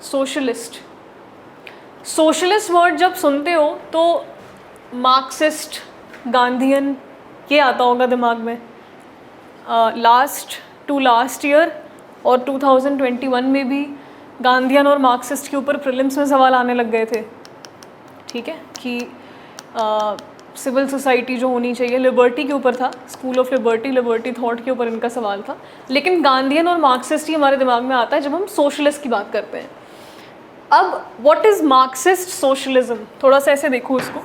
Socialist. Socialist word जब सुनते हो तो मार्क्सिस्ट, गांधीयन ये आता होगा दिमाग में। लास्ट ईयर और 2021 में भी गांधीयन और मार्क्सिस्ट के ऊपर प्रीलिम्स में सवाल आने लग गए थे, ठीक है, कि सिविल सोसाइटी जो होनी चाहिए, लिबर्टी के ऊपर था, स्कूल ऑफ लिबर्टी थॉट के ऊपर इनका सवाल था। लेकिन गांधीयन और मार्क्सिस्ट ही हमारे दिमाग में आता है जब हम सोशलिस्ट की बात करते हैं। अब व्हाट इज़ मार्क्सिस्ट सोशलिज्म, थोड़ा सा ऐसे देखो इसको।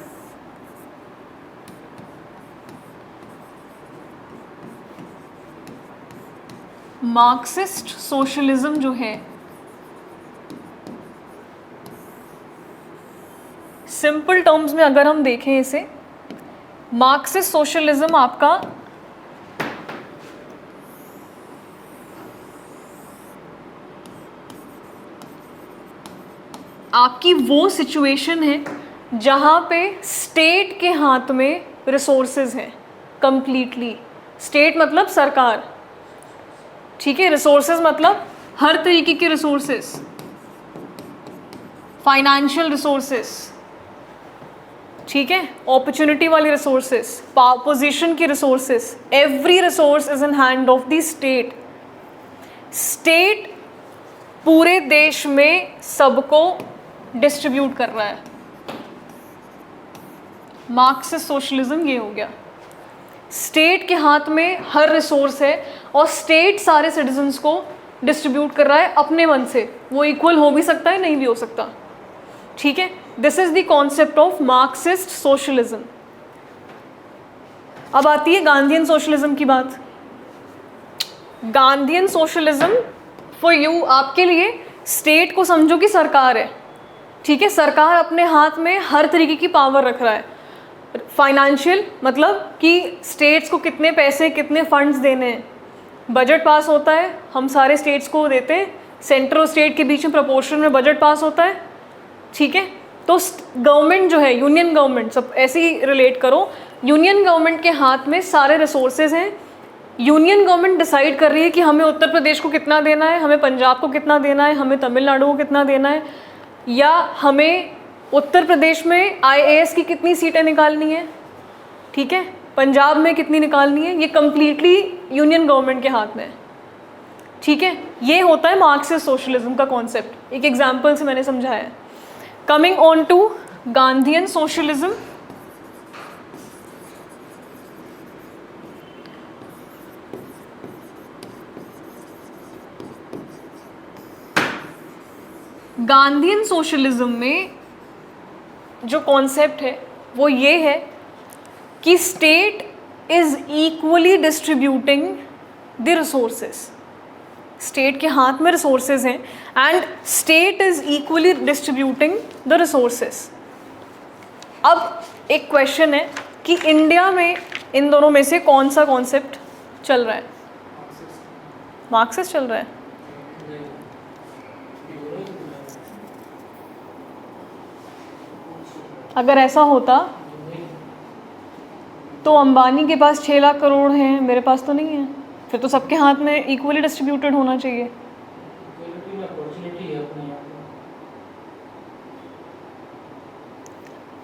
मार्क्सिस्ट सोशलिज्म जो है, सिंपल टर्म्स में अगर हम देखें इसे, मार्क्सिस्ट सोशलिज्म आपकी वो सिचुएशन है जहाँ पे स्टेट के हाथ में रिसोर्सेज हैं कंप्लीटली। स्टेट मतलब सरकार, ठीक है, रिसोर्सेज मतलब हर तरीके के रिसोर्सेज, फाइनेंशियल रिसोर्सेज, ठीक है, अपॉर्चुनिटी वाली रिसोर्सेज, पोजीशन की resources, every resource is in hand of the state. State पूरे देश में सबको डिस्ट्रीब्यूट कर रहा है। मार्क्सिस्ट सोशलिज्म ये हो गया, स्टेट के हाथ में हर रिसोर्स है और स्टेट सारे सिटीजन्स को डिस्ट्रीब्यूट कर रहा है अपने मन से। वो इक्वल हो भी सकता है, नहीं भी हो सकता, ठीक है। This is the concept of Marxist socialism. अब आती है गांधीयन सोशलिज्म की बात। गांधीयन सोशलिज्म फॉर यू, आपके लिए स्टेट को समझो कि सरकार है, ठीक है, सरकार अपने हाथ में हर तरीके की पावर रख रहा है। फाइनेंशियल मतलब कि स्टेट्स को कितने पैसे, कितने फंड्स देने हैं, बजट पास होता है, हम सारे स्टेट्स को देते हैं, सेंटर और स्टेट के बीच में प्रपोर्शन में बजट पास होता है, ठीक है। तो गवर्नमेंट जो है, यूनियन गवर्नमेंट, सब ऐसे ही रिलेट करो, यूनियन गवर्नमेंट के हाथ में सारे रिसोर्सेज हैं। यूनियन गवर्नमेंट डिसाइड कर रही है कि हमें उत्तर प्रदेश को कितना देना है, हमें पंजाब को कितना देना है, हमें तमिलनाडु को कितना देना है, या हमें उत्तर प्रदेश में IAS की कितनी सीटें निकालनी है, ठीक है, पंजाब में कितनी निकालनी है। ये कंप्लीटली यूनियन गवर्नमेंट के हाथ में है, ठीक है। ये होता है मार्क्सिस्ट सोशलिज्म का कॉन्सेप्ट। एक एग्जाम्पल से मैंने समझाया है। Coming on to Gandhian socialism. Gandhian socialism में जो कॉन्सेप्ट है वो ये है कि state is equally distributing the resources. State के हाथ में रिसोर्सेज हैं and state is equally distributing the resources. अब एक क्वेश्चन है कि इंडिया में इन दोनों में से कौन सा कॉन्सेप्ट चल रहा है? मार्क्सिस्ट चल रहा है। अगर ऐसा होता तो अंबानी के पास 6 लाख करोड़ हैं, मेरे पास तो नहीं है, फिर तो सबके हाथ में इक्वली डिस्ट्रीब्यूटेड होना चाहिए।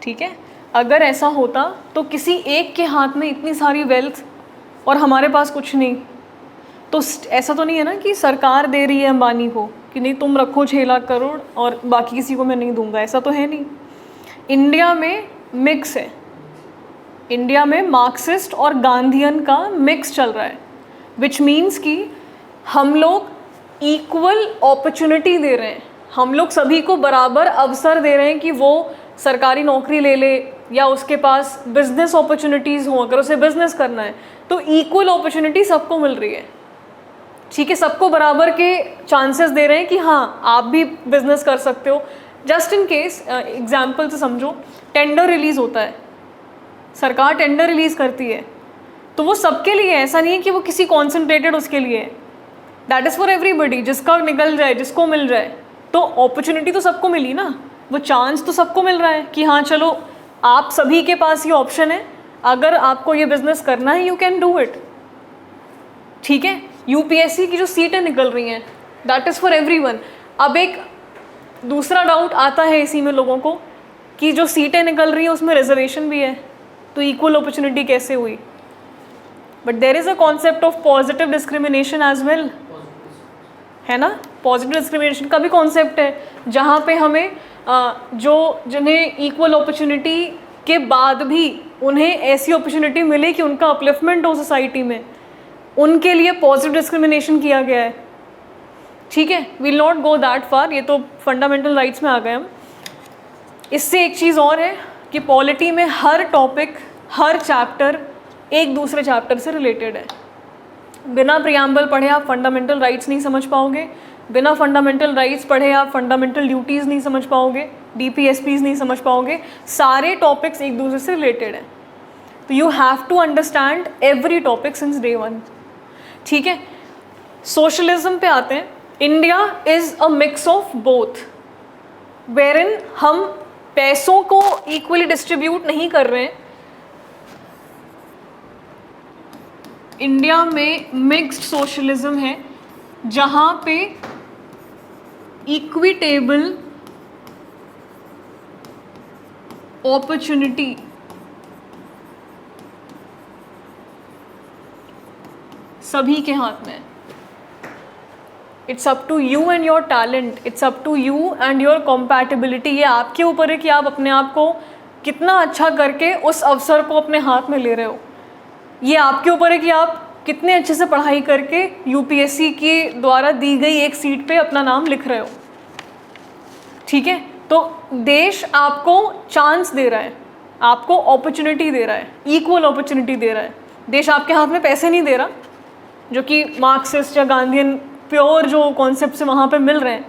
ठीक है, अगर ऐसा होता तो किसी एक के हाथ में इतनी सारी वेल्थ और हमारे पास कुछ नहीं, तो ऐसा तो नहीं है ना कि सरकार दे रही है अंबानी को कि नहीं तुम रखो 6 लाख करोड़ और बाकी किसी को मैं नहीं दूंगा, ऐसा तो है नहीं। इंडिया में मिक्स है, इंडिया में मार्क्सिस्ट और गांधीयन का मिक्स चल रहा है, विच मीन्स कि हम लोग इक्वल अपॉर्चुनिटी दे रहे हैं, हम लोग सभी को बराबर अवसर दे रहे हैं कि वो सरकारी नौकरी ले ले या उसके पास बिजनेस अपॉर्चुनिटीज़ हो, अगर उसे बिजनेस करना है तो इक्वल अपॉर्चुनिटी सबको मिल रही है, ठीक है, सबको बराबर के चांसेस दे रहे हैं कि हाँ आप भी बिजनेस कर सकते हो। जस्ट इन केस एग्जाम्पल से समझो, टेंडर रिलीज़ होता है, सरकार टेंडर रिलीज़ करती है तो वो सबके लिए है, ऐसा नहीं है कि वो किसी कॉन्सेंट्रेटेड उसके लिए है, दैट इज़ फॉर एवरीबडी, जिसका निकल जाए जिसको मिल जाए। तो अपॉर्चुनिटी तो सबको मिली ना, वो चांस तो सबको मिल रहा है कि हाँ चलो आप सभी के पास ये ऑप्शन है, अगर आपको ये बिज़नेस करना है यू कैन डू इट, ठीक है। UPSC की जो सीटें निकल रही हैं दैट इज़ फॉर एवरीवन। अब एक दूसरा डाउट आता है इसी में लोगों को कि जो सीटें निकल रही हैं उसमें रिजर्वेशन भी है, तो इक्वल अपॉर्चुनिटी कैसे हुई? But there is a concept of positive discrimination as well, है ना? पॉजिटिव डिस्क्रिमिनेशन का भी कॉन्सेप्ट है, जहाँ पे हमें जिन्हें इक्वल अपॉर्चुनिटी के बाद भी उन्हें ऐसी अपॉर्चुनिटी मिले कि उनका अपलिफ्टमेंट हो सोसाइटी में, उनके लिए पॉजिटिव डिस्क्रिमिनेशन किया गया है। ठीक है, will not go that far, ये तो फंडामेंटल राइट्स में आ गए हम। इससे एक चीज़ और है कि पॉलिटी में हर टॉपिक, हर चैप्टर एक दूसरे चैप्टर से रिलेटेड है। बिना प्रियम्बल पढ़े आप फंडामेंटल राइट्स नहीं समझ पाओगे, बिना फंडामेंटल राइट्स पढ़े आप फंडामेंटल ड्यूटीज़ नहीं समझ पाओगे, DPSPs नहीं समझ पाओगे। सारे टॉपिक्स एक दूसरे से रिलेटेड हैं, तो you have to understand every topic since day one. ठीक है, सोशलिज्म पे आते हैं। India is a mix of both, wherein हम पैसों को इक्वली डिस्ट्रीब्यूट नहीं कर रहे हैं। इंडिया में मिक्स्ड सोशलिज्म है, जहाँ पे इक्विटेबल अपॉर्चुनिटी सभी के हाथ में है। It's up to you and your talent, it's up to you and your compatibility. ये आपके ऊपर है कि आप अपने आप को कितना अच्छा करके उस अवसर को अपने हाथ में ले रहे हो। ये आपके ऊपर है कि आप कितने अच्छे से पढ़ाई करके UPSC के द्वारा दी गई एक सीट पे अपना नाम लिख रहे हो। ठीक है, तो देश आपको चांस दे रहा है, आपको अपॉर्चुनिटी दे रहा है, इक्वल अपॉर्चुनिटी दे रहा है। देश आपके हाथ में पैसे नहीं दे रहा, जो कि मार्क्सिस्ट या गांधीयन प्योर जो कॉन्सेप्ट से वहाँ पे मिल रहे हैं।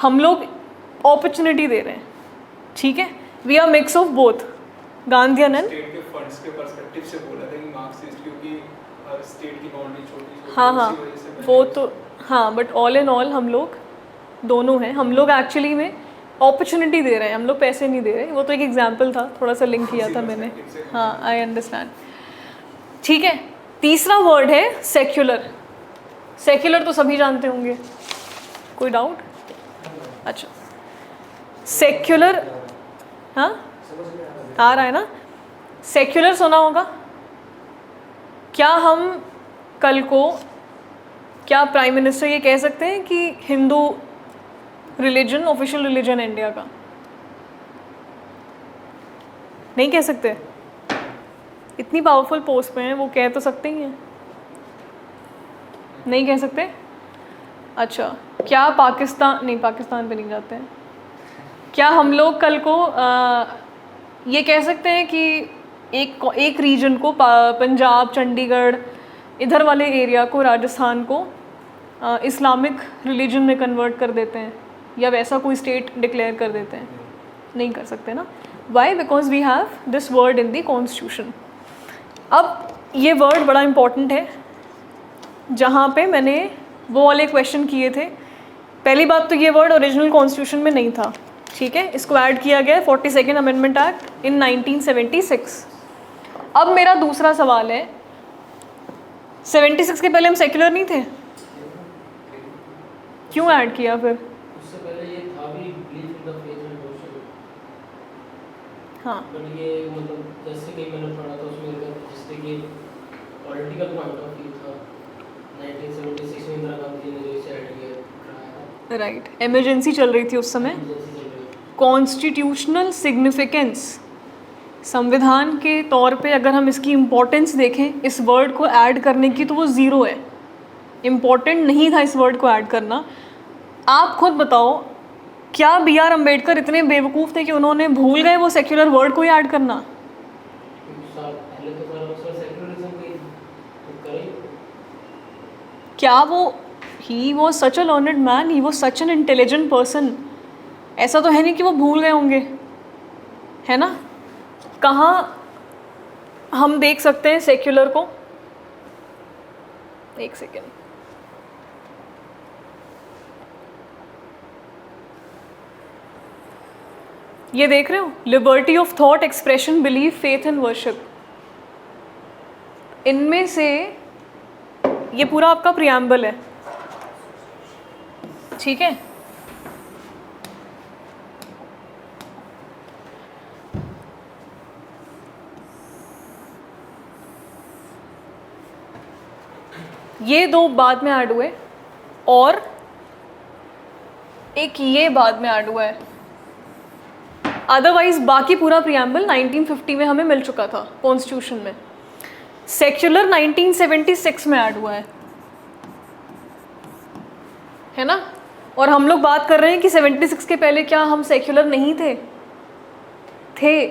हम लोग अपॉर्चुनिटी दे रहे हैं। ठीक है, we are mix of both Gandhian and state के फंड्स के पर्सपेक्टिव से बोला था कि मार्क्सिस्ट, क्योंकि हर स्टेट की बाउंड्री छोटी, हाँ हाँ वो तो हाँ, बट ऑल इन ऑल हम लोग दोनों हैं। हम लोग एक्चुअली में अपॉर्चुनिटी दे रहे हैं, हम लोग पैसे नहीं दे रहे। वो तो एक एग्जांपल था, थोड़ा सा लिंक किया था मैंने। हाँ, आई अंडरस्टैंड। ठीक है, तीसरा वर्ड है सेक्युलर। सेक्युलर तो सभी जानते होंगे, कोई डाउट? अच्छा, सेक्युलर, हाँ आ रहा है ना? सेक्युलर सुना होगा। क्या हम कल को, क्या प्राइम मिनिस्टर ये कह सकते हैं कि हिंदू रिलीजन ऑफिशियल रिलीजन है इंडिया का? नहीं कह सकते। इतनी पावरफुल पोस्ट पे हैं, वो कह तो सकते ही हैं, नहीं कह सकते? अच्छा, क्या पाकिस्तान, नहीं पाकिस्तान पे नहीं जाते हैं। क्या हम लोग कल को ये कह सकते हैं कि एक रीजन को, पंजाब, चंडीगढ़, इधर वाले एरिया को, राजस्थान को इस्लामिक रिलीजन में कन्वर्ट कर देते हैं, या वैसा कोई स्टेट डिक्लेयर कर देते हैं? नहीं कर सकते ना। Why? Because we have this word in the constitution. अब ये वर्ड बड़ा इम्पॉर्टेंट है, जहाँ पे मैंने वो वाले क्वेश्चन किए थे। पहली बात तो ये वर्ड ओरिजिनल कॉन्स्टिट्यूशन में नहीं था। ठीक है, इसको ऐड किया गया 42nd अमेंडमेंट एक्ट इन 1976। अब मेरा दूसरा सवाल है, 76 के पहले हम सेक्युलर नहीं थे, क्यों ऐड किया फिर? उससे पहले ये था भी belief in the faith and worship. हाँ, बट ये मतलब जैसे कि मैंने पढ़ा था उसमें जैसे कि पॉलिटिकल पॉइंट ऑफ व्यू था, 1976 में इंदिरा गांधी ने जो इसे ऐड किया। राइट, इमरजेंसी चल रही थी उस समय। कॉन्स्टिट्यूशनल सिग्निफिकेंस, संविधान के तौर पे अगर हम इसकी इम्पोर्टेंस देखें इस वर्ड को ऐड करने की, तो वो ज़ीरो है। इम्पॉर्टेंट नहीं था इस वर्ड को ऐड करना। आप खुद बताओ, क्या BR अम्बेडकर इतने बेवकूफ़ थे कि उन्होंने भूल गए वो सेक्युलर वर्ड को ही ऐड करना? पहले तो सारा उसका सेक्युलरिज्म की करें। क्या वो, he was such a learned man, he was such an intelligent person. ऐसा तो है नहीं कि वो भूल गए होंगे, है ना? कहाँ हम देख सकते हैं सेक्युलर को? एक सेकेंड, ये देख रहे हो, liberty of thought, expression, belief, faith and worship. इनमें से ये पूरा आपका प्रियम्बल है। ठीक है, ये दो बाद में ऐड हुए और एक ये बाद में ऐड हुआ है। अदरवाइज बाकी पूरा प्रियम्बल 1950 में हमें मिल चुका था कॉन्स्टिट्यूशन में। सेक्युलर 1976 में ऐड हुआ है ना। और हम लोग बात कर रहे हैं कि 76 के पहले क्या हम सेक्युलर नहीं थे? थे,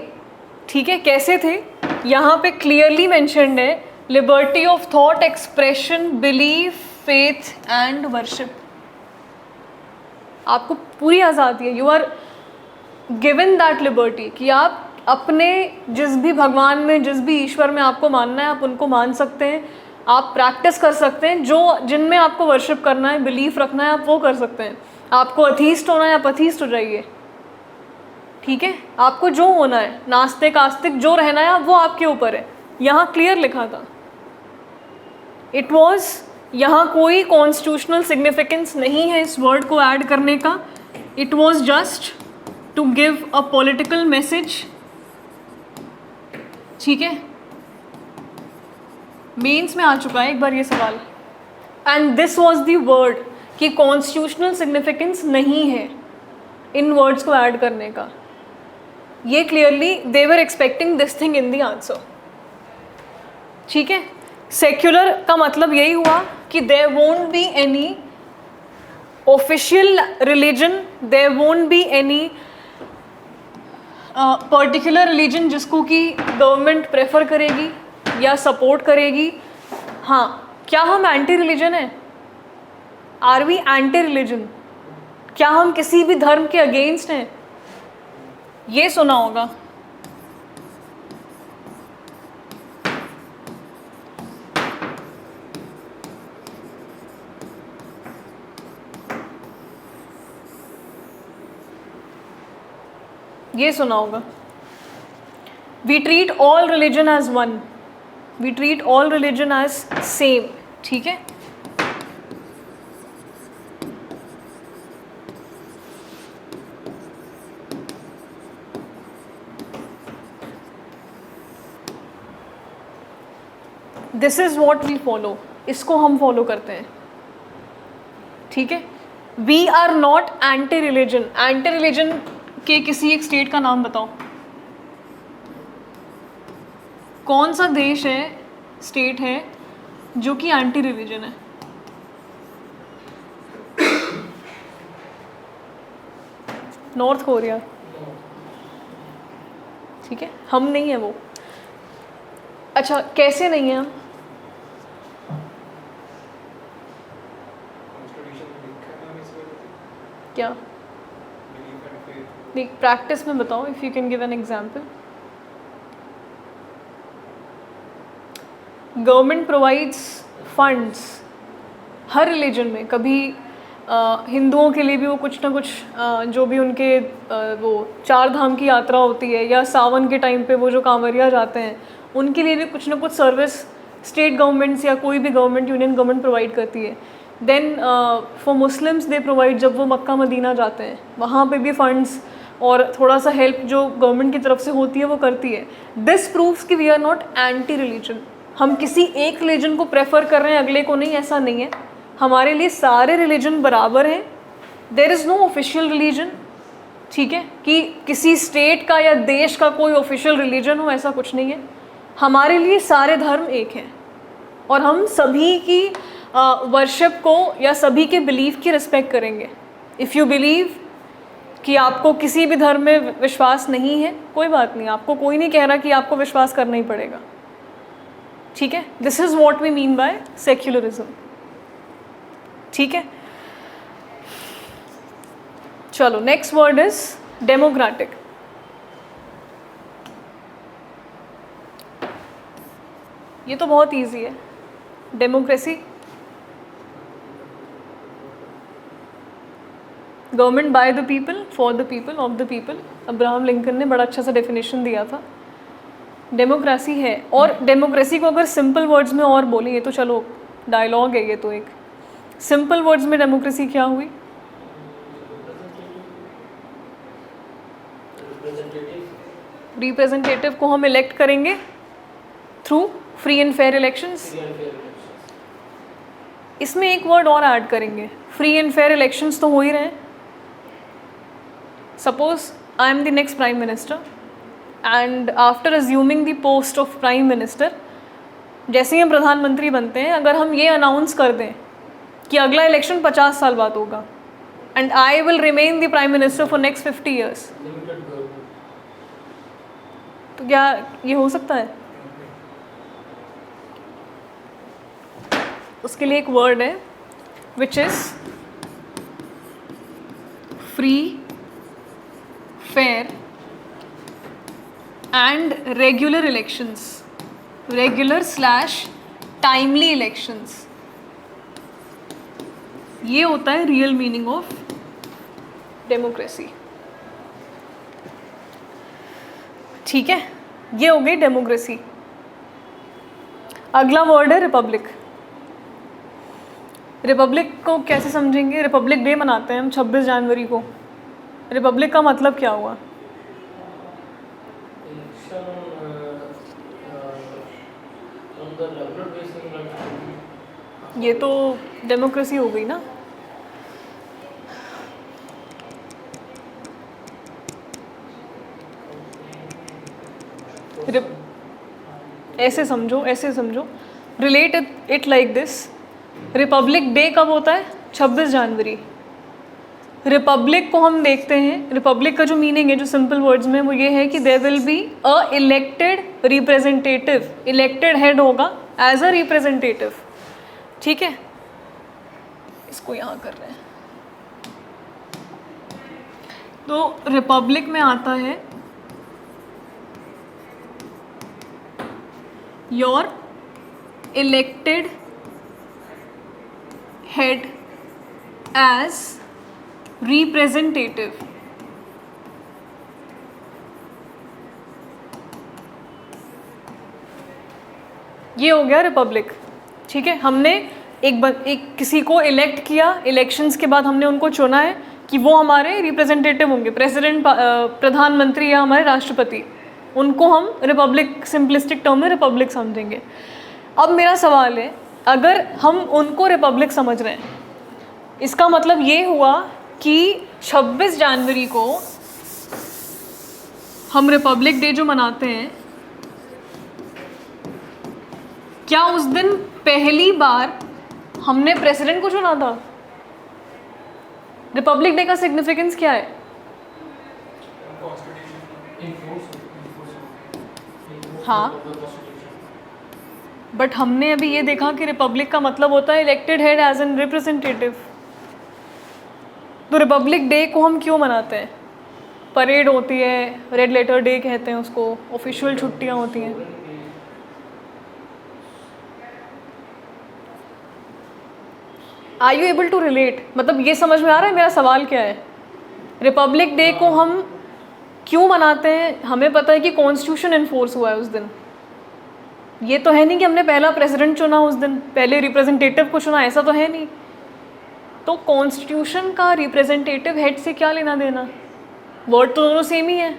ठीक है। कैसे थे? यहाँ पे क्लियरली मेंशन्ड है, liberty of thought, expression, belief, faith and worship. आपको पूरी आज़ादी है, you are given that liberty कि आप अपने जिस भी भगवान में, जिस भी ईश्वर में आपको मानना है आप उनको मान सकते हैं, आप प्रैक्टिस कर सकते हैं, जो जिनमें आपको वर्शिप करना है, बिलीफ रखना है, आप वो कर सकते हैं। आपको अथीस्ट होना है आप अथीस्ट हो जाइए, ठीक है। आपको जो होना है, नास्तिक आस्तिक जो रहना है वो आपके ऊपर है। यहाँ क्लियर लिखा था। इट वॉज, यहाँ कोई कॉन्स्टिट्यूशनल सिग्निफिकेंस नहीं है इस वर्ड को ऐड करने का। It was just to give a political message, ठीक है। मेंस में आ चुका है एक बार ये सवाल। And this was the word कि कॉन्स्टिट्यूशनल सिग्निफिकेंस नहीं है इन वर्ड्स को ऐड करने का। ये clearly they were expecting this thing in the answer, ठीक है। सेक्युलर का मतलब यही हुआ कि there won't be any official religion, there won't be any particular religion जिसको कि गवर्नमेंट प्रेफर करेगी या सपोर्ट करेगी। हाँ, क्या हम एंटी रिलीजन हैं? Are we anti religion? क्या हम किसी भी धर्म के अगेंस्ट हैं? ये सुना होगा। ये सुना होगा, we treat all religion as one, we treat all religion as same, ठीक है। This is what we follow, इसको हम फॉलो करते हैं, ठीक है। We are not anti religion. Anti religion के किसी एक स्टेट का नाम बताओ। कौन सा देश है, स्टेट है जो कि एंटी रिलीजन है? नॉर्थ कोरिया, ठीक है। हम नहीं है वो। अच्छा, कैसे नहीं है हम? क्या नहीं, प्रैक्टिस में बताओ, if you can give an example. Government provides funds her religion में। कभी हिंदुओं के लिए भी वो कुछ ना कुछ जो भी उनके वो 4 धाम की यात्रा होती है या सावन के टाइम पे वो जो कांवरिया जाते हैं, उनके लिए भी कुछ ना कुछ सर्विस स्टेट गवर्नमेंट्स या कोई भी गवर्नमेंट, यूनियन गवर्नमेंट प्रोवाइड करती है। Then for Muslims they provide, जब वो मक्का मदीना जाते हैं वहाँ पे भी फंड्स और थोड़ा सा हेल्प जो गवर्नमेंट की तरफ से होती है वो करती है। दिस प्रूव्स कि we are not anti religion. हम किसी एक रिलीजन को प्रेफर कर रहे हैं, अगले को नहीं, ऐसा नहीं है। हमारे लिए सारे रिलीजन बराबर हैं। There is no official religion, ठीक है, कि किसी स्टेट का या देश का कोई ऑफिशियल रिलीजन हो, ऐसा कुछ नहीं है। हमारे लिए सारे धर्म एक हैं और हम सभी की वर्शिप को या सभी के बिलीव की रिस्पेक्ट करेंगे। इफ़ यू बिलीव कि आपको किसी भी धर्म में विश्वास नहीं है, कोई बात नहीं, आपको कोई नहीं कह रहा कि आपको विश्वास करना ही पड़ेगा, ठीक है। This is what we mean by secularism, ठीक है। चलो, नेक्स्ट वर्ड इज डेमोक्रेटिक। ये तो बहुत इजी है। Democracy, government by the people, for the people, of the people. Abraham Lincoln ने बड़ा अच्छा सा डेफिनेशन दिया था। डेमोक्रेसी है। और डेमोक्रेसी को अगर सिंपल वर्ड्स में और बोलें, ये तो चलो डायलॉग है, ये तो एक सिंपल वर्ड्स में डेमोक्रेसी क्या हुई? रिप्रेजेंटेटिव को हम इलेक्ट करेंगे through free and fair elections. इसमें एक वर्ड और ऐड करेंगे, फ्री एंड फेयर इलेक्शंस तो हो ही रहे हैं. Suppose I am the next prime minister and after assuming the post of prime minister, जैसे ही हम प्रधानमंत्री बनते हैं, अगर हम ये अनाउंस कर दें कि अगला इलेक्शन 50 साल बाद होगा and I will remain the prime minister for next 50 years, limited government. तो क्या ये हो सकता है? उसके लिए एक वर्ड है which is free fair and regular elections, regular timely elections. ये होता है रियल मीनिंग ऑफ डेमोक्रेसी. ठीक है, ये हो गई डेमोक्रेसी. अगला वर्ड है रिपब्लिक. रिपब्लिक को कैसे समझेंगे? रिपब्लिक डे मनाते हैं हम 26 जनवरी को. रिपब्लिक का मतलब क्या हुआ? Election on the regular basis. ये तो डेमोक्रेसी हो गई ना. ऐसे समझो, ऐसे समझो, relate it like this. Republic day कब होता है? 26 जनवरी. रिपब्लिक को हम देखते हैं, रिपब्लिक का जो मीनिंग है, जो सिंपल वर्ड्स में, वो ये है कि there will be a elected representative. Elected head होगा एज अ रिप्रेजेंटेटिव. ठीक है, इसको यहाँ कर रहे हैं. तो रिपब्लिक में आता है your elected head as representative. ये हो गया रिपब्लिक. ठीक है, हमने एक किसी को इलेक्ट किया, इलेक्शंस के बाद हमने उनको चुना है कि वो हमारे रिप्रेजेंटेटिव होंगे, प्रेसिडेंट, प्रधानमंत्री या हमारे राष्ट्रपति. उनको हम रिपब्लिक, सिंपलिस्टिक टर्म में रिपब्लिक समझेंगे. अब मेरा सवाल है, अगर हम उनको रिपब्लिक समझ रहे हैं, इसका मतलब ये हुआ कि 26 जनवरी को हम रिपब्लिक डे जो मनाते हैं, क्या उस दिन पहली बार हमने प्रेसिडेंट को चुना था? रिपब्लिक डे का सिग्निफिकेंस क्या है? हाँ, बट हमने अभी ये देखा कि रिपब्लिक का मतलब होता है elected head as an representative. तो रिपब्लिक डे को हम क्यों मनाते हैं? परेड होती है, रेड लेटर डे कहते हैं उसको, ऑफिशियल छुट्टियां होती हैं. Are you able to relate? मतलब ये समझ में आ रहा है मेरा सवाल क्या है? रिपब्लिक डे को हम क्यों मनाते हैं? हमें पता है कि कॉन्स्टिट्यूशन इन्फोर्स हुआ है उस दिन. ये तो है नहीं कि हमने पहला प्रेसिडेंट चुना उस दिन, पहले रिप्रेजेंटेटिव को चुना, ऐसा तो है नहीं. तो कॉन्स्टिट्यूशन का रिप्रेजेंटेटिव हेड से क्या लेना देना? वर्ड तो दोनों सेम ही है.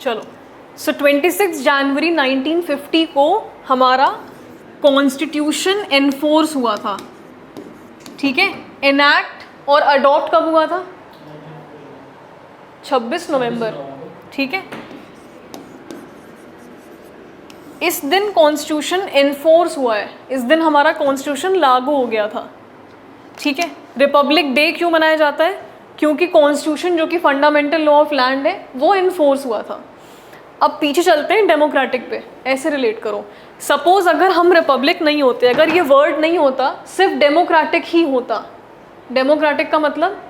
चलो, सो 26 जनवरी 1950 को हमारा कॉन्स्टिट्यूशन एनफोर्स हुआ था. ठीक है, इनैक्ट और अडॉप्ट कब हुआ था? 26 नवंबर. ठीक है, इस दिन कॉन्स्टिट्यूशन एनफोर्स हुआ है, इस दिन हमारा कॉन्स्टिट्यूशन लागू हो गया था. ठीक है, रिपब्लिक डे क्यों मनाया जाता है? क्योंकि कॉन्स्टिट्यूशन जो कि फंडामेंटल लॉ ऑफ लैंड है वो इन्फोर्स हुआ था. अब पीछे चलते हैं डेमोक्रेटिक पे, ऐसे रिलेट करो. सपोज अगर हम रिपब्लिक नहीं होते, अगर ये वर्ड नहीं होता, सिर्फ डेमोक्रेटिक ही होता. डेमोक्रेटिक का मतलब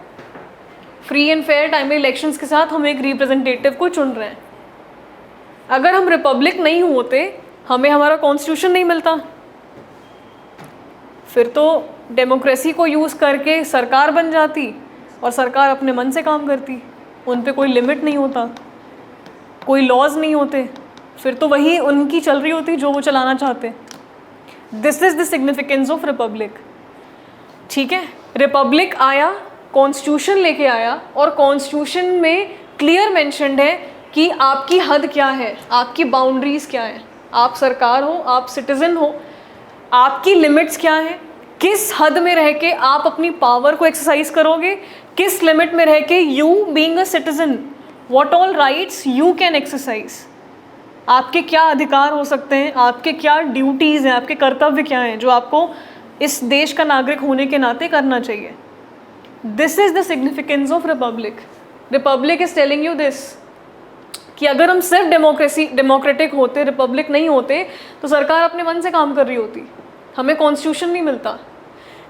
free and fair timely elections के साथ हम एक रिप्रेजेंटेटिव को चुन रहे हैं. अगर हम रिपब्लिक नहीं होते, हमें हमारा कॉन्स्टिट्यूशन नहीं मिलता, फिर तो डेमोक्रेसी को यूज़ करके सरकार बन जाती और सरकार अपने मन से काम करती. उन पे कोई लिमिट नहीं होता, कोई लॉज नहीं होते, फिर तो वही उनकी चल रही होती जो वो चलाना चाहते. This is the significance of Republic. ठीक है, रिपब्लिक आया कॉन्स्टिट्यूशन लेके आया और कॉन्स्टिट्यूशन में क्लियर मेंशन्ड है कि आपकी हद क्या है, आपकी बाउंड्रीज क्या है। आप सरकार हो, आप सिटीज़न हो, आपकी लिमिट्स क्या हैं, किस हद में रह के आप अपनी पावर को एक्सरसाइज करोगे, किस लिमिट में रह के you being a citizen what all rights you can exercise, आपके क्या अधिकार हो सकते हैं, आपके क्या ड्यूटीज़ हैं, आपके कर्तव्य क्या हैं जो आपको इस देश का नागरिक होने के नाते करना चाहिए। This is the significance of Republic. Republic is telling you this कि अगर हम सिर्फ डेमोक्रेटिक होते, रिपब्लिक नहीं होते, तो सरकार अपने मन से काम कर रही होती, हमें कॉन्स्टिट्यूशन नहीं मिलता।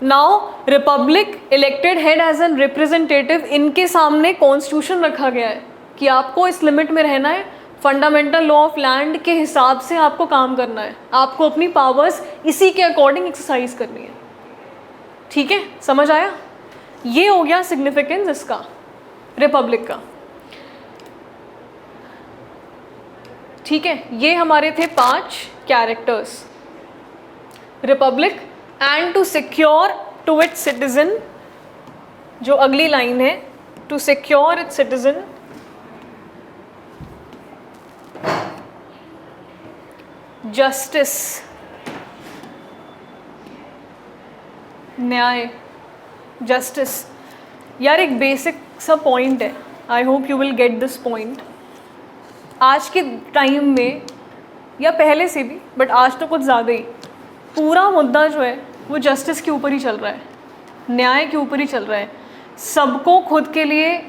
Now republic elected head as an representative, इनके सामने कॉन्स्टिट्यूशन रखा गया है कि आपको इस लिमिट में रहना है, फंडामेंटल लॉ ऑफ लैंड के हिसाब से आपको काम करना है, आपको अपनी पावर्स इसी के अकॉर्डिंग एक्सरसाइज करनी है। ठीक है, समझ आया? ये हो गया सिग्निफिकेंस इसका, रिपब्लिक का। ठीक है, ये हमारे थे 5 characters. Republic and to secure to its citizen, जो अगली लाइन है, to secure its citizen justice, न्याय, जस्टिस। यार एक बेसिक सा पॉइंट है, I hope you will get this point. आज के टाइम में या पहले से भी, बट आज तो कुछ ज़्यादा ही, पूरा मुद्दा जो है वो जस्टिस के ऊपर ही चल रहा है, न्याय के ऊपर ही चल रहा है। सबको खुद के लिए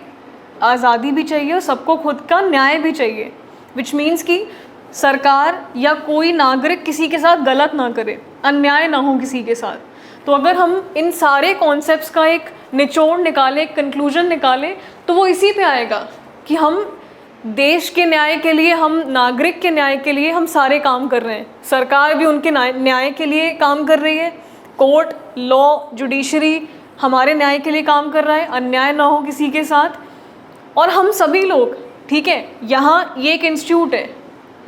आज़ादी भी चाहिए और सबको खुद का न्याय भी चाहिए, विच मीन्स कि सरकार या कोई नागरिक किसी के साथ गलत ना करे, अन्याय ना हो किसी के साथ। तो अगर हम इन सारे कॉन्सेप्ट्स का एक निचोड़ निकालें, एक कंक्लूजन निकालें, तो वो इसी पे आएगा कि हम देश के न्याय के लिए, हम नागरिक के न्याय के लिए हम सारे काम कर रहे हैं। सरकार भी उनके न्याय के लिए काम कर रही है, कोर्ट, लॉ, जुडिशरी हमारे न्याय के लिए काम कर रहा है, अन्याय ना हो किसी के साथ। और हम सभी लोग, ठीक है, यहाँ ये एक इंस्टीट्यूट है,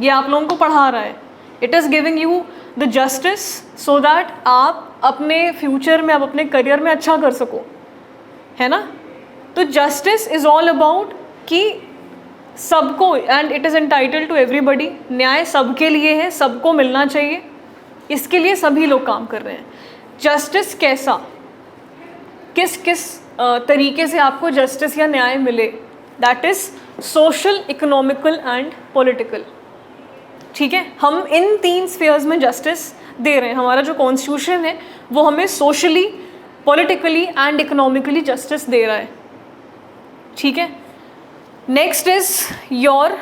ये आप लोगों को पढ़ा रहा है, it is giving you the justice so that आप अपने फ्यूचर में, आप अपने करियर में अच्छा कर सको, है ना। तो जस्टिस इज़ ऑल अबाउट कि सबको, and it is entitled to everybody, न्याय सबके लिए है, सबको मिलना चाहिए, इसके लिए सभी लोग काम कर रहे हैं। जस्टिस कैसा, किस किस तरीके से आपको जस्टिस या न्याय मिले, that is social, economical and political. ठीक है, हम इन 3 स्फीयर्स में जस्टिस दे रहे हैं। हमारा जो कॉन्स्टिट्यूशन है वो हमें socially, politically and economically justice दे रहा है। ठीक है, next is your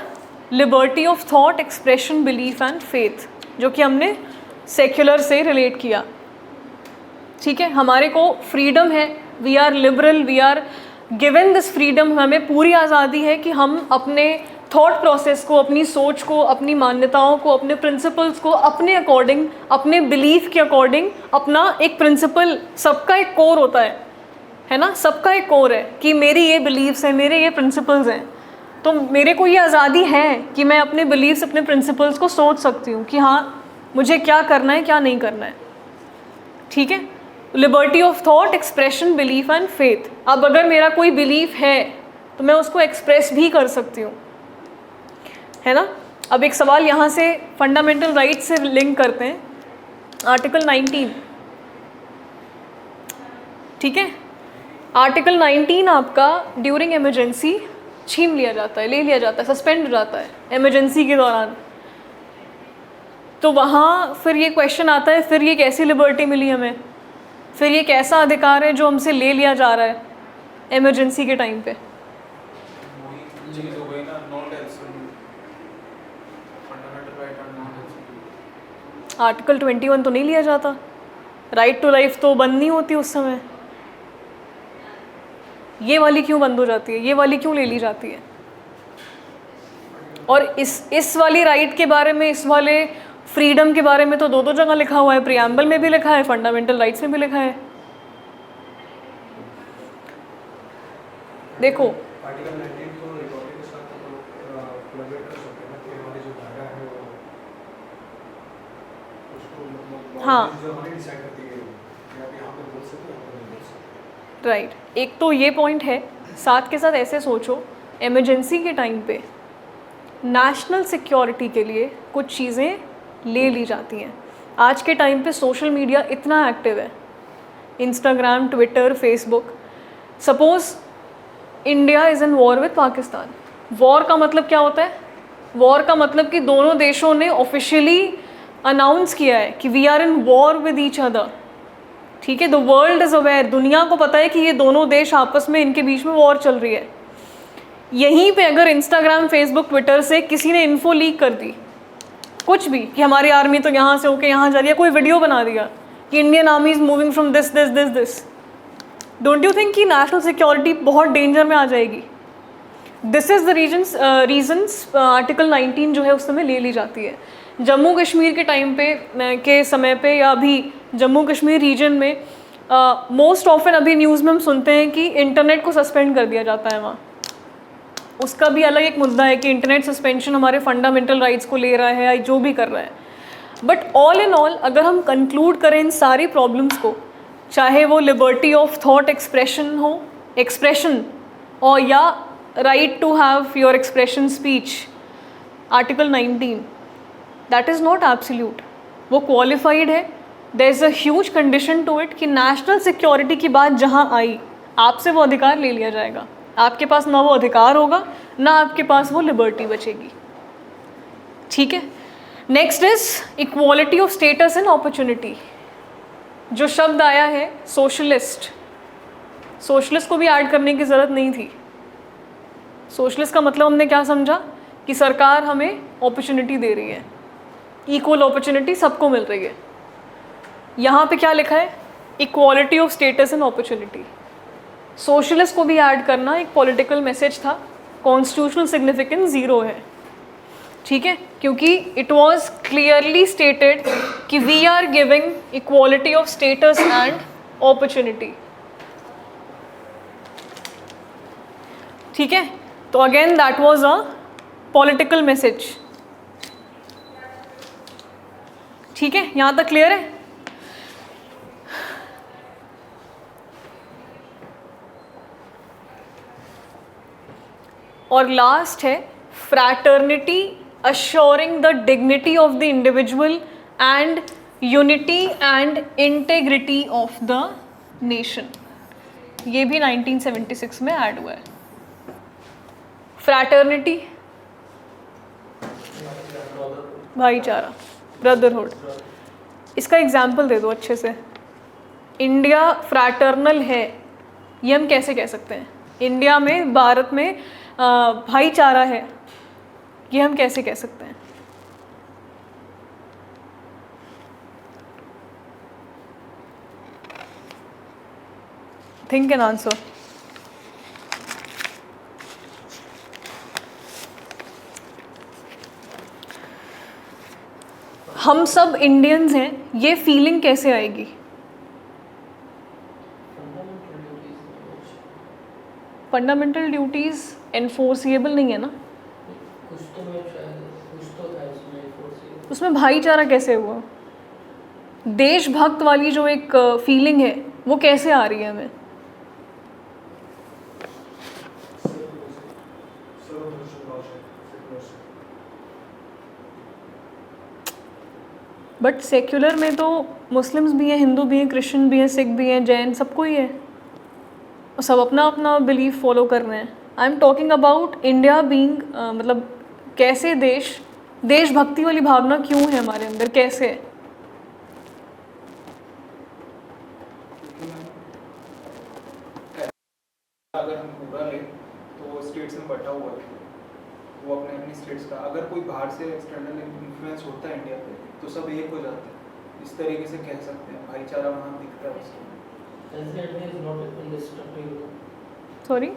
liberty of thought, expression, belief and faith, जो कि हमने सेक्युलर से रिलेट किया। ठीक है, हमारे को फ्रीडम है, we are liberal, we are given this freedom, हमें पूरी आज़ादी है कि हम अपने थॉट प्रोसेस को, अपनी सोच को, अपनी मान्यताओं को, अपने प्रिंसिपल्स को अपने अकॉर्डिंग, अपने बिलीफ के अकॉर्डिंग, अपना एक प्रिंसिपल, सबका एक कोर होता है ना, सबका एक कोर है कि मेरी ये बिलीव्स हैं, मेरे ये प्रिंसिपल्स हैं, तो मेरे को ये आज़ादी है कि मैं अपने बिलीव्स, अपने प्रिंसिपल्स को सोच सकती हूँ कि हाँ मुझे क्या करना है, क्या नहीं करना है। ठीक है, liberty of thought, expression, belief and faith. अब अगर मेरा कोई बिलीफ है तो मैं उसको एक्सप्रेस भी कर सकती हूँ, है ना। अब एक सवाल यहाँ से फंडामेंटल राइट्स से लिंक करते हैं, आर्टिकल 19। ठीक है, आर्टिकल 19 आपका ड्यूरिंग इमरजेंसी छीन लिया जाता है, ले लिया जाता है, सस्पेंड हो जाता है इमरजेंसी के दौरान। तो वहाँ फिर ये क्वेश्चन आता है, फिर ये कैसी लिबर्टी मिली हमें, फिर ये कैसा अधिकार है जो हमसे ले लिया जा रहा है इमरजेंसी के टाइम पे। चीज़ हो गई ना, not absolute, fundamental right and not absolute. Article 21 तो नहीं लिया जाता, राइट टू लाइफ तो बंद नहीं होती उस समय, ये वाली क्यों बंद हो जाती है, ये वाली क्यों ले ली जाती है। और इस वाली राइट के बारे में, इस वाले फ्रीडम के बारे में तो 2 जगह लिखा हुआ है, प्रियम्बल में भी लिखा है, फंडामेंटल राइट्स में भी लिखा है। देखो आर्टिकल 19 को रिकॉर्डिंग के साथ कोलैबोरेट कर सकते हैं कि हमारी जो धारा है वो उसको हाँ, जो हमें डिसाइड करती है कि आप यहाँ पे बोल सकते हो, यहाँ पे नहीं बोल सकते। राइट एक तो ये पॉइंट है, साथ के साथ ऐसे सोचो इमरजेंसी के टाइम पे नेशनल सिक्योरिटी के लिए कुछ चीज़ें ले ली जाती हैं। आज के टाइम पे सोशल मीडिया इतना एक्टिव है, Instagram, Twitter, Facebook. Suppose India is in war with Pakistan. War का मतलब क्या होता है? वॉर का मतलब कि दोनों देशों ने ऑफिशियली अनाउंस किया है कि we are in war with each other. ठीक है, द वर्ल्ड इज़ अवेयर, दुनिया को पता है कि ये दोनों देश आपस में, इनके बीच में वॉर चल रही है। यहीं पे अगर इंस्टाग्राम, फेसबुक, ट्विटर से किसी ने इन्फो लीक कर दी, कुछ भी, कि हमारी आर्मी तो यहाँ से होके यहाँ जा रही है, कोई वीडियो बना दिया कि Indian army is moving from this, don't you think कि नेशनल सिक्योरिटी बहुत डेंजर में आ जाएगी? This is the reasons article 19 जो है उस समय ले ली जाती है। जम्मू कश्मीर के टाइम पे के समय पे या अभी जम्मू कश्मीर रीजन में मोस्ट ऑफन अभी न्यूज़ में हम सुनते हैं कि इंटरनेट को सस्पेंड कर दिया जाता है वहाँ। उसका भी अलग एक मुद्दा है कि इंटरनेट सस्पेंशन हमारे फंडामेंटल राइट्स को ले रहा है या जो भी कर रहा है। बट ऑल इन ऑल अगर हम कंक्लूड करें इन सारी प्रॉब्लम्स को, चाहे वो लिबर्टी ऑफ थॉट एक्सप्रेशन और या right to have your expression speech, article 19 that is not absolute, वो क्वालिफाइड है। There is a huge condition to it कि नेशनल सिक्योरिटी की बात जहाँ आई, आपसे वो अधिकार ले लिया जाएगा। आपके पास ना वो अधिकार होगा, ना आपके पास वो लिबर्टी बचेगी। ठीक है, next is equality of status and opportunity. जो शब्द आया है सोशलिस्ट, सोशलिस्ट को भी ऐड करने की ज़रूरत नहीं थी। सोशलिस्ट का मतलब हमने क्या समझा कि सरकार हमें अपॉर्चुनिटी दे रही है, इक्वल अपॉर्चुनिटी सबको मिल रही है। यहाँ पे क्या लिखा है? Equality of status and opportunity. Socialist को भी ऐड करना एक पॉलिटिकल मैसेज था, कॉन्स्टिट्यूशनल सिग्निफिकेंस 0 है। ठीक है, क्योंकि इट वाज क्लियरली स्टेटेड कि we are giving equality of status and opportunity. ठीक है, तो again that was a political message. ठीक है, यहाँ तक क्लियर है? और लास्ट है fraternity assuring the dignity of the individual and unity and integrity of the nation। ये भी 1976 में ऐड हुआ है। फ्रैटर्निटी भाईचारा, ब्रदरहुड। इसका एग्जाम्पल दे दो अच्छे से। इंडिया फ्रैटर्नल है, ये हम कैसे कह सकते हैं? इंडिया में, भारत में भाईचारा है, ये हम कैसे कह सकते हैं? Think an answer. हम सब इंडियंस हैं, ये फीलिंग कैसे आएगी? फंडामेंटल ड्यूटीज़ एनफोर्सिएबल नहीं है ना, उसमें भाईचारा कैसे हुआ? देशभक्त वाली जो एक फीलिंग है वो कैसे आ रही है हमें? बट सेक्युलर में तो मुस्लिम्स भी हैं, हिंदू भी हैं, क्रिश्चियन भी हैं, सिख भी हैं, जैन, सबको ही है, और सब अपना अपना बिलीफ फॉलो कर रहे हैं। I am talking about India being, मतलब कैसे देशभक्ति वाली भावना क्यों है हमारे अंदर, कैसे है? अगर हम पूरा लें तो स्टेट्स में बटा हुआ है, वो अपने अपनी स्टेट्स का, अगर कोई बाहर से एक्सटर्नल इन्फ्लुएंस होता है इंडिया पे तो सब एक हो जाते हैं। इस तरीके से कह सकते हैं, भाईचारा वहाँ दिखता है उसमें। सॉरी,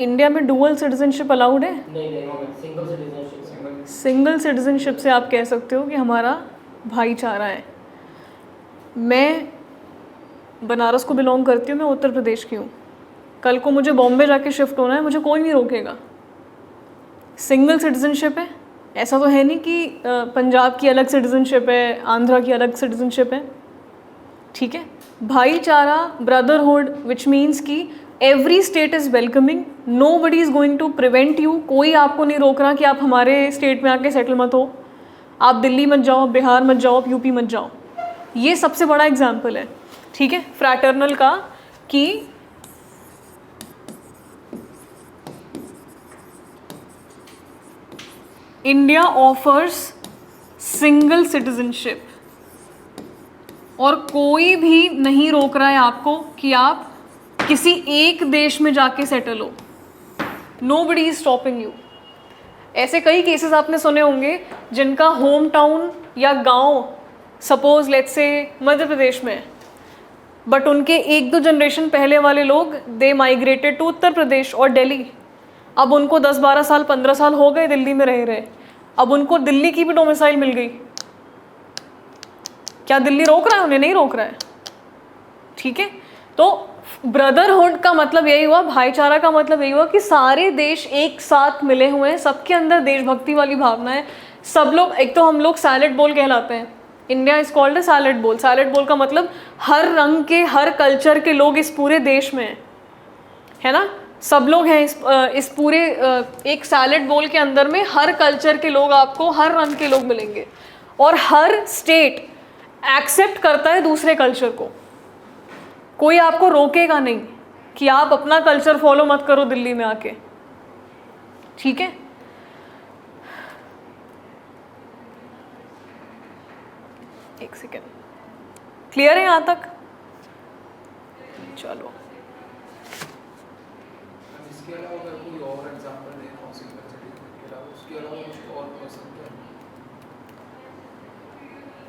इंडिया में डुअल सिटीजनशिप अलाउड है? सिंगल सिटीजनशिप से आप कह सकते हो कि हमारा भाईचारा है। मैं बनारस को बिलोंग करती हूँ, मैं उत्तर प्रदेश की हूँ। कल को मुझे बॉम्बे जाके शिफ्ट होना है, मुझे कोई नहीं रोकेगा। सिंगल सिटीजनशिप है, ऐसा तो है नहीं कि पंजाब की अलग सिटीजनशिप है, आंध्रा की अलग सिटीजनशिप है, ठीक है। भाईचारा, ब्रदरहुड, विच मीन्स कि every state is welcoming, nobody is going to prevent you, कोई आपको नहीं रोक रहा कि आप हमारे स्टेट में आके सेटल मत हो, आप दिल्ली मत जाओ, बिहार मत जाओ, यूपी मत जाओ। ये सबसे बड़ा एग्जाम्पल है, ठीक है, फ्रैटर्नल का, कि इंडिया ऑफर्स सिंगल सिटीजनशिप, और कोई भी नहीं रोक रहा है आपको कि आप किसी एक देश में जाके सेटल हो। Nobody is stopping you. ऐसे कई केसेस आपने सुने होंगे जिनका होम टाउन या गांव suppose let's say Madhya Pradesh में है, बट उनके 1-2 जनरेशन पहले वाले लोग they migrated to Uttar Pradesh और दिल्ली। अब उनको 10-12 साल 15 साल हो गए दिल्ली में रह रहे, अब उनको दिल्ली की भी डोमिसाइल मिल गई। क्या दिल्ली रोक रहा है उन्हें? नहीं रोक रहा है, ठीक है। तो ब्रदरहुड का मतलब यही हुआ, भाईचारा का मतलब यही हुआ कि सारे देश एक साथ मिले हुए हैं, सबके अंदर देशभक्ति वाली भावना है, सब लोग, एक तो हम लोग सैलेड बोल कहलाते हैं, India is called a salad बोल। सैलेड बोल का मतलब हर रंग के, हर कल्चर के लोग इस पूरे देश में हैं, है ना, सब लोग हैं इस पूरे एक सैलेड बोल के अंदर में हर कल्चर के लोग, आपको हर रंग के लोग मिलेंगे, और हर स्टेट एक्सेप्ट करता है दूसरे कल्चर को। कोई आपको रोकेगा नहीं कि आप अपना कल्चर फॉलो मत करो दिल्ली में आके, ठीक है। एक सेकेंड, क्लियर है यहाँ तक? चलो, इसके अलावा अगर कोई और एग्जांपल दें कॉन्सिक्वेंस के अलावा, उसके अलावा कुछ और पसंद है?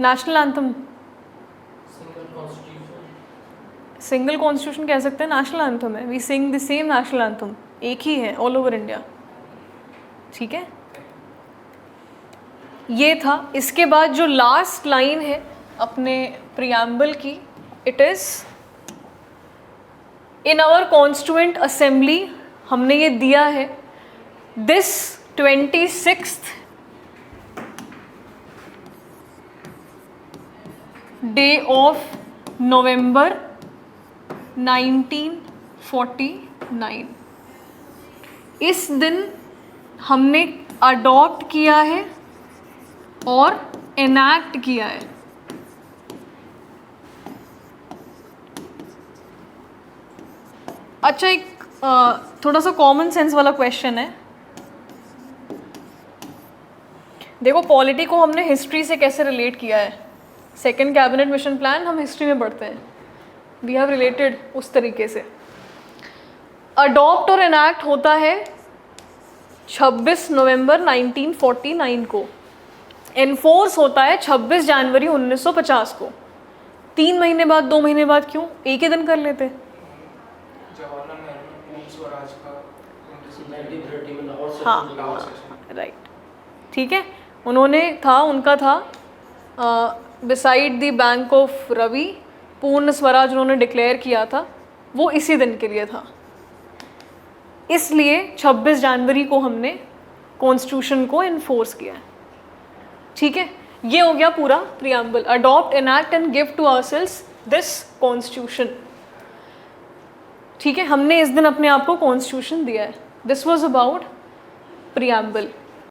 National anthem, single constitution, single constitution कह सकते हैं, नेशनल एंथम है। We sing the same national anthem, एक ही है ऑल ओवर इंडिया, ठीक है। ये था। इसके बाद जो लास्ट लाइन है अपने प्रियम्बल की, it is in our constituent assembly, हमने ये दिया है, this 26th day of November 1949, इस दिन हमने अडॉप्ट किया है और एनैक्ट किया है। अच्छा, एक थोड़ा सा कॉमन सेंस वाला क्वेश्चन है। देखो, पॉलिटी को हमने हिस्ट्री से कैसे रिलेट किया है, सेकंड कैबिनेट मिशन प्लान हम हिस्ट्री में पढ़ते हैं, वी हैव रिलेटेड उस तरीके से। अडॉप्ट और एनैक्ट होता है 26 नवंबर 1949 को, एनफोर्स होता है 26 जनवरी 1950 को। 3 महीने बाद, 2 महीने बाद, क्यों एक ही दिन कर लेते? जवाहरलाल नेहरू पूर्ण स्वराज का 1930 में लाहौर से हाँ, राइट, ठीक है। उन्होंने था, उनका था beside the bank of Ravi, Purna Swaraj उन्होंने डिक्लेयर किया था, वो इसी दिन के लिए था। इसलिए 26 जनवरी को हमने कॉन्स्टिट्यूशन को इन्फोर्स किया है, ठीक है। ये हो गया पूरा preamble, adopt, enact and give to ourselves this constitution, ठीक है। हमने इस दिन अपने आप को कॉन्स्टिट्यूशन दिया है। This was about preamble.